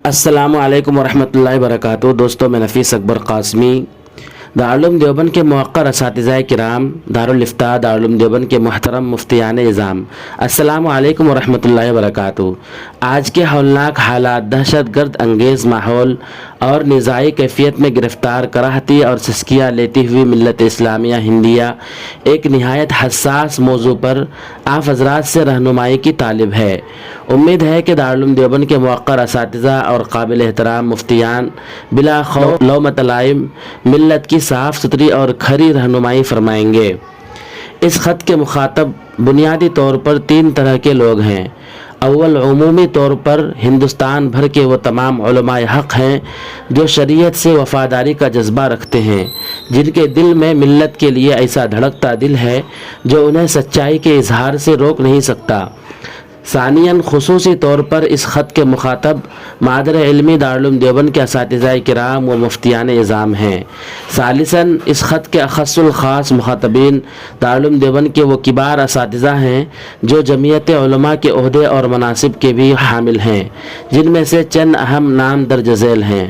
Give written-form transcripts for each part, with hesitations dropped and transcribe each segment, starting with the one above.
السلام علیکم ورحمۃ اللہ وبرکاتہ۔ دوستوں، میں نفیس اکبر قاسمی دارالعلوم دیوبند کے موقر اساتذہ کرام، دارالافتاء دارالعلوم دیوبند کے محترم مفتیان نظام، السلام علیکم ورحمۃ اللہ وبرکاتہ۔ آج کے ہولناک حالات، دہشت گرد انگیز ماحول اور نزاعی کیفیت میں گرفتار کراہتی اور سسکیاں لیتی ہوئی ملت اسلامیہ ہندیہ ایک نہایت حساس موضوع پر آپ حضرات سے رہنمائی کی طالب ہے۔ امید ہے کہ دارالعلوم دیوبند کے موقر اساتذہ اور قابل احترام مفتیان بلا خوف لومۃ لائم ملت کی صاف ستھری اور کھری رہنمائی فرمائیں گے۔ اس خط کے مخاطب بنیادی طور پر تین طرح کے لوگ ہیں۔ اول، عمومی طور پر ہندوستان بھر کے وہ تمام علماء حق ہیں جو شریعت سے وفاداری کا جذبہ رکھتے ہیں، جن کے دل میں ملت کے لیے ایسا دھڑکتا دل ہے جو انہیں سچائی کے اظہار سے روک نہیں سکتا۔ ثانیاً، خصوصی طور پر اس خط کے مخاطب مادر علمی دارالعلوم دیوبند کے اساتذہ کرام و مفتیان نظام ہیں۔ ثالثاً، اس خط کے اخص الخاص مخاطبین دارالعلوم دیوبند کے وہ کبار اساتذہ ہیں جو جمعیت علماء کے عہدے اور مناصب کے بھی حامل ہیں، جن میں سے چند اہم نام درج ذیل ہیں۔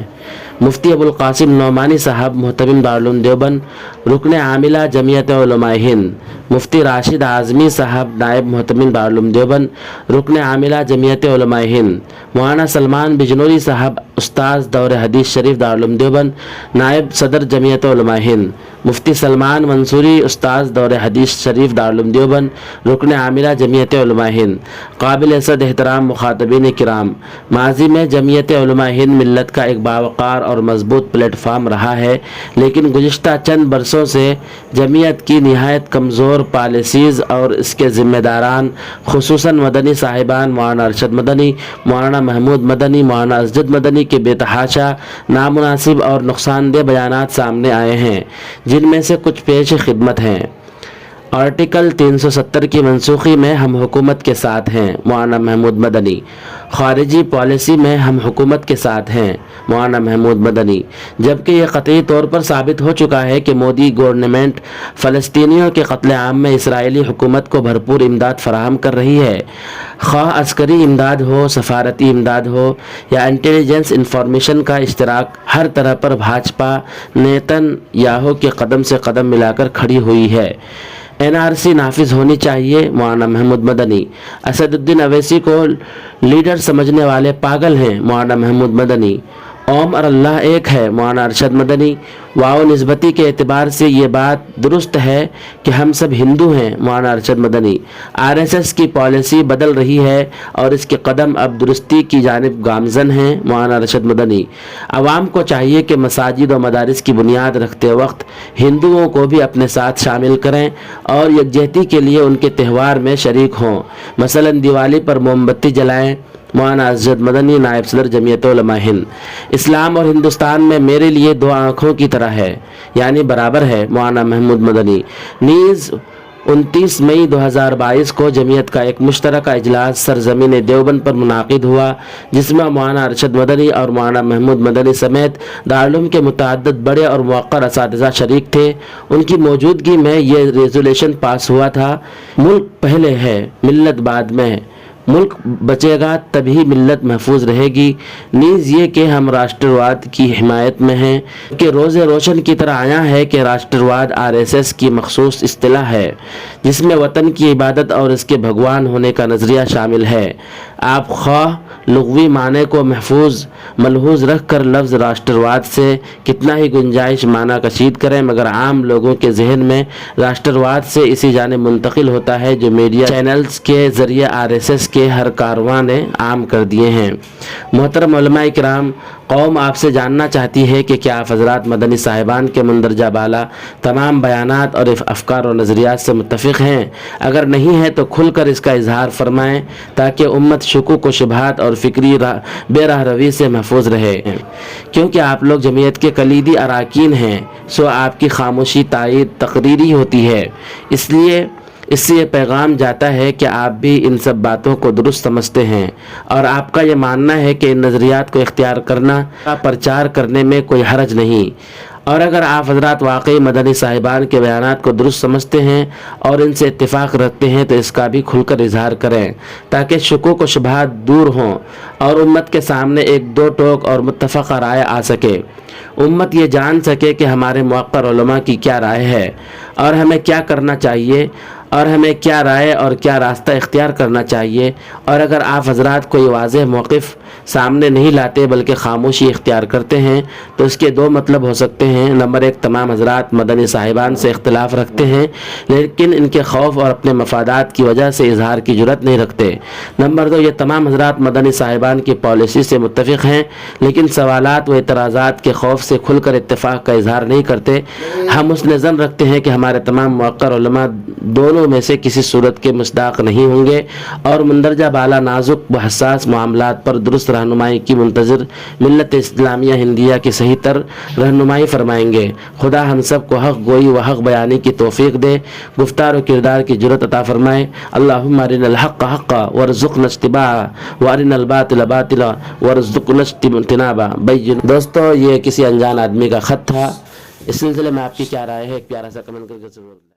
مفتی ابو القاسم نعمانی صاحب، محتمم دارالعلوم دیوبند، رکن عاملہ جمعیت علماء ہند۔ مفتی راشد اعظمی صاحب، نائب محتمم دارالعلوم دیوبند، رکن عاملہ جمعیت علماء ہند۔ مولانا سلمان بجنوری صاحب، استاذ دور حدیث شریف دارالعلوم دیوبند، نائب صدر جمعیت علماء ہند۔ مفتی سلمان منصوری، استاذ دور حدیث شریف دارالعلوم دیوبند، رکن عاملہ جمعیت علماء ہند۔ قابل صد احترام مخاطبین کرام، ماضی میں جمعیت علماء ہند ملت کا ایک باوقار اور مضبوط پلیٹ فارم رہا ہے، لیکن گزشتہ چند برسوں سے جمعیت کی نہایت کمزور پالیسیز اور اس کے ذمہ داران، خصوصاً مدنی صاحبان مولانا ارشد مدنی، مولانا محمود مدنی، مولانا اسجد مدنی کے بے تحاشا نامناسب اور نقصان دہ بیانات سامنے آئے ہیں، جن میں سے کچھ پیش خدمت ہیں۔ آرٹیکل 370 کی منسوخی میں ہم حکومت کے ساتھ ہیں، مولانا محمود مدنی۔ خارجی پالیسی میں ہم حکومت کے ساتھ ہیں، مولانا محمود مدنی، جبکہ یہ قطعی طور پر ثابت ہو چکا ہے کہ مودی گورنمنٹ فلسطینیوں کے قتل عام میں اسرائیلی حکومت کو بھرپور امداد فراہم کر رہی ہے، خواہ عسکری امداد ہو، سفارتی امداد ہو یا انٹیلیجنس انفارمیشن کا اشتراک، ہر طرح پر بھاجپا نیتن یاہو کے قدم سے قدم ملا کر کھڑی ہوئی ہے۔ NRC نافذ ہونی چاہیے، مولانا محمود مدنی۔ اسد الدین اویسی کو لیڈر سمجھنے والے پاگل ہیں، مولانا محمود مدنی۔ اوم اور اللہ ایک ہے، مولانا ارشد مدنی۔ واو نسبتی کے اعتبار سے یہ بات درست ہے کہ ہم سب ہندو ہیں، مولانا ارشد مدنی۔ RSS کی پالیسی بدل رہی ہے اور اس کے قدم اب درستی کی جانب گامزن ہیں، مولانا ارشد مدنی۔ عوام کو چاہیے کہ مساجد و مدارس کی بنیاد رکھتے وقت ہندوؤں کو بھی اپنے ساتھ شامل کریں اور یکجہتی کے لیے ان کے تہوار میں شریک ہوں، مثلاً دیوالی پر موم بتی جلائیں، مولانا اسجد مدنی، نائب صدر جمعیت علماء ہند۔ اسلام اور ہندوستان میں میرے لیے دو آنکھوں کی طرح ہے، یعنی برابر ہے، مولانا محمود مدنی۔ نیز 29 مئی 2022 کو جمعیت کا ایک مشترکہ اجلاس سرزمین دیوبند پر منعقد ہوا، جس میں مولانا ارشد مدنی اور مولانا محمود مدنی سمیت دارالعلوم کے متعدد بڑے اور موقر اساتذہ شریک تھے۔ ان کی موجودگی میں یہ ریزولوشن پاس ہوا تھا: ملک پہلے ہے، ملت بعد میں۔ ملک بچے گا تبھی ملت محفوظ رہے گی۔ نیز یہ کہ ہم راشٹرواد کی حمایت میں ہیں کہ روز روشن کی طرح آیا ہے کہ راشٹرواد RSS کی مخصوص اصطلاح ہے، جس میں وطن کی عبادت اور اس کے بھگوان ہونے کا نظریہ شامل ہے۔ آپ خواہ لغوی معنی کو محفوظ ملحوظ رکھ کر لفظ راشٹرواد سے کتنا ہی گنجائش معنی کشید کریں، مگر عام لوگوں کے ذہن میں راشٹرواد سے اسی جانب منتقل ہوتا ہے جو میڈیا چینلز کے ذریعے RSS کے ہر کارواں نے عام کر دیے ہیں۔ محترم علماء کرام، قوم آپ سے جاننا چاہتی ہے کہ کیا آپ حضرات مدنی صاحبان کے مندرجہ بالا تمام بیانات اور افکار و نظریات سے متفق ہیں؟ اگر نہیں ہے تو کھل کر اس کا اظہار فرمائیں تاکہ امت شکوک و شبہات اور فکری بے راہ روی سے محفوظ رہے، کیونکہ آپ لوگ جمعیت کے کلیدی اراکین ہیں، سو آپ کی خاموشی تائید تقریری ہوتی ہے۔ اس لیے اس سے یہ پیغام جاتا ہے کہ آپ بھی ان سب باتوں کو درست سمجھتے ہیں اور آپ کا یہ ماننا ہے کہ ان نظریات کو اختیار کرنا کا پرچار کرنے میں کوئی حرج نہیں۔ اور اگر آپ حضرات واقعی مدنی صاحبان کے بیانات کو درست سمجھتے ہیں اور ان سے اتفاق رکھتے ہیں تو اس کا بھی کھل کر اظہار کریں تاکہ شکوک و شبہات دور ہوں اور امت کے سامنے ایک دو ٹوک اور متفقہ رائے آ سکے، امت یہ جان سکے کہ ہمارے موقر علماء کی کیا رائے ہے اور ہمیں کیا کرنا چاہیے اور ہمیں کیا رائے اور کیا راستہ اختیار کرنا چاہیے۔ اور اگر آپ حضرات کوئی واضح موقف سامنے نہیں لاتے بلکہ خاموشی اختیار کرتے ہیں تو اس کے دو مطلب ہو سکتے ہیں۔ نمبر ایک، تمام حضرات مدنی صاحبان سے اختلاف رکھتے ہیں لیکن ان کے خوف اور اپنے مفادات کی وجہ سے اظہار کی جرات نہیں رکھتے۔ نمبر دو، یہ تمام حضرات مدنی صاحبان کی پالیسی سے متفق ہیں لیکن سوالات و اعتراضات کے خوف سے کھل کر اتفاق کا اظہار نہیں کرتے۔ ہم حسن ظن رکھتے ہیں کہ ہمارے تمام موقر علماء دونوں میں سے کسی صورت کے مصداق نہیں ہوں گے اور مندرجہ بالا نازک و حساس معاملات پر درست رہنمائی کی منتظر ملت اسلامیہ ہندیہ کی صحیح تر رہنمائی فرمائیں گے۔ خدا ہم سب کو حق گوئی و حق بیانی کی توفیق دے، گفتار و کردار کی جرات عطا فرمائے۔ اللہم ارنا الحق حقا وارزقنا اتباعہ وارنا الباطل باطلا وارزقنا اجتنابہ۔ دوستو، یہ کسی انجان آدمی کا خط تھا، اس سلسلے میں آپ کی کیا رائے ہے؟ ایک پیارا سا کمنٹ کر کے ضرور